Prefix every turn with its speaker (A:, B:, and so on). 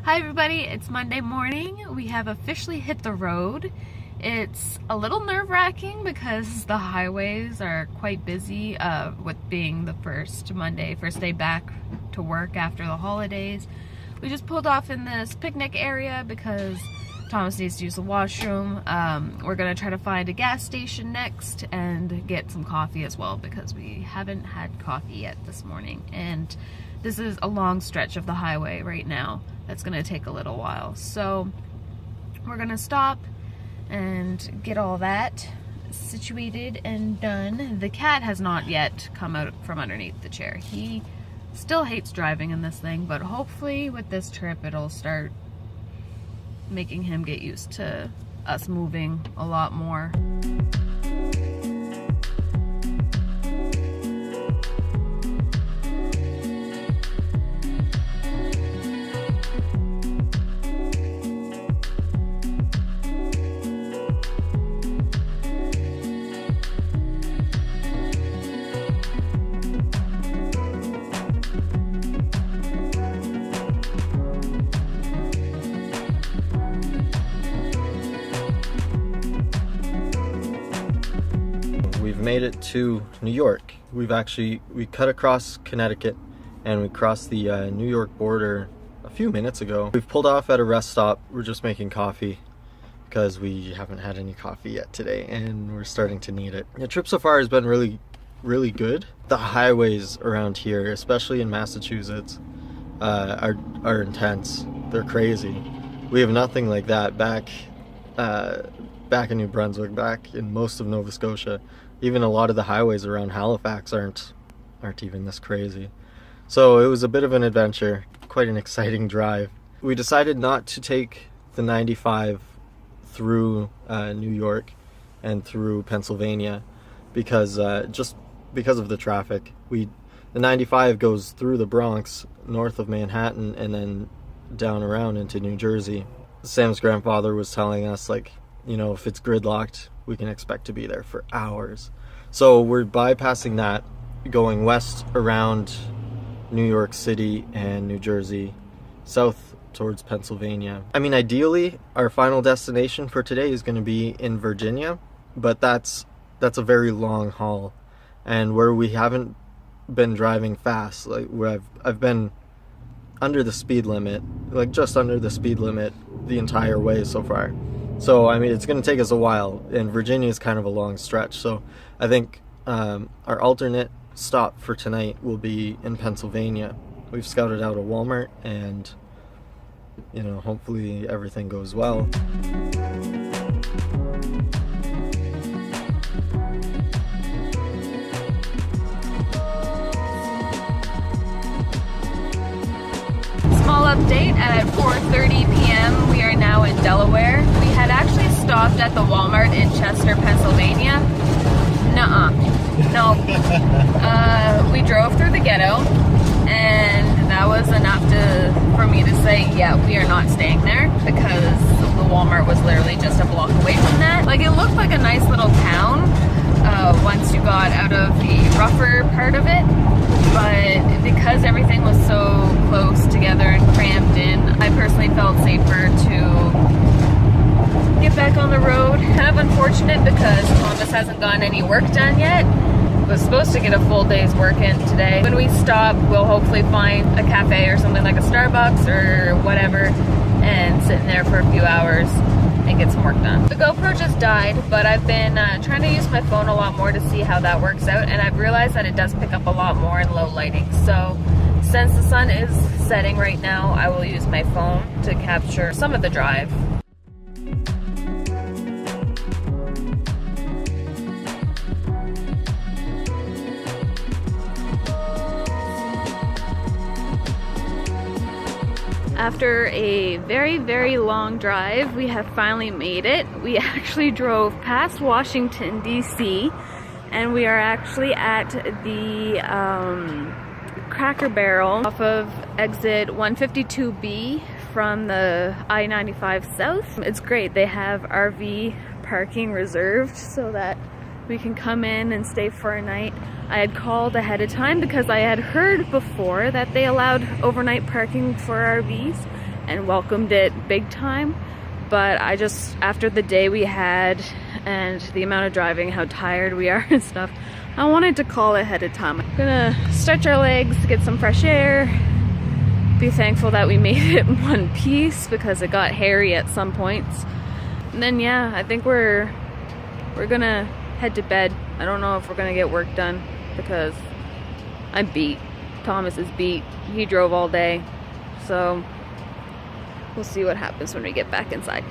A: Hi everybody, it's Monday morning. We have officially hit the road. It's a little nerve-wracking because the highways are quite busy with being the first day back to work after the holidays. We just pulled off in this picnic area because Thomas needs to use the washroom. We're gonna try to find a gas station next and get some coffee as well because we haven't had coffee yet this morning. And this is a long stretch of the highway right now. That's gonna take a little while. So we're gonna stop and get all that situated and done. The cat has not yet come out from underneath the chair. He still hates driving in this thing, but hopefully with this trip it'll start making him get used to us moving a lot more.
B: We've made it to New York. We cut across Connecticut and we crossed the New York border a few minutes ago. We've pulled off at a rest stop. We're just making coffee because we haven't had any coffee yet today and we're starting to need it. The trip so far has been really good. The highways around here, especially in Massachusetts, are intense. They're crazy. We have nothing like that back in New Brunswick, back in most of Nova Scotia. Even a lot of the highways around Halifax aren't even this crazy. So it was a bit of an adventure, quite an exciting drive. We decided not to take the 95 through New York and through Pennsylvania because just because of the traffic. The 95 goes through the Bronx, north of Manhattan, and then down around into New Jersey. Sam's grandfather was telling us, like, you know, if it's gridlocked, we can expect to be there for hours. So we're bypassing that, going west around New York City and New Jersey, south towards Pennsylvania. I mean, ideally, our final destination for today is going to be in Virginia, but that's a very long haul. And where we haven't been driving fast, like where I've been under the speed limit, like just under the speed limit the entire way so far. So, I mean, it's going to take us a while, and Virginia is kind of a long stretch. So I think our alternate stop for tonight will be in Pennsylvania. We've scouted out a Walmart, and, you know, hopefully everything goes well.
A: Small update, at 4:30 p.m. we are now in Delaware. We had actually stopped at the Walmart in Chester, Pennsylvania. No. We drove through the ghetto, and that was enough for me to say, yeah, we are not staying there, because the Walmart was literally just a block away from that. Like, it looked like a nice little town once you got out of the rougher part of it, but because everything was so close together and crammed in, I personally felt safer to get back on the road. Kind of unfortunate because Thomas hasn't gotten any work done yet. Was supposed to get a full day's work in today. When we stop, we'll hopefully find a cafe or something like a Starbucks or whatever and sit in there for a few hours and get some work done. The GoPro just died, but I've been trying to use my phone a lot more to see how that works out, and I've realized that it does pick up a lot more in low lighting. So since the sun is setting right now, I will use my phone to capture some of the drive. After a very long drive, we have finally made it. We actually drove past Washington, D.C., and we are actually at the Cracker Barrel off of exit 152B from the I-95 South. It's great. They have RV parking reserved so that we can come in and stay for a night. I had called ahead of time because I had heard before that they allowed overnight parking for RVs, and welcomed it big time. But I just, after the day we had and the amount of driving, how tired we are and stuff, I wanted to call ahead of time. I'm gonna stretch our legs, get some fresh air, be thankful that we made it in one piece because it got hairy at some points. And then yeah, I think we're gonna head to bed. I don't know if we're gonna get work done because I'm beat. Thomas is beat. He drove all day. So we'll see what happens when we get back inside.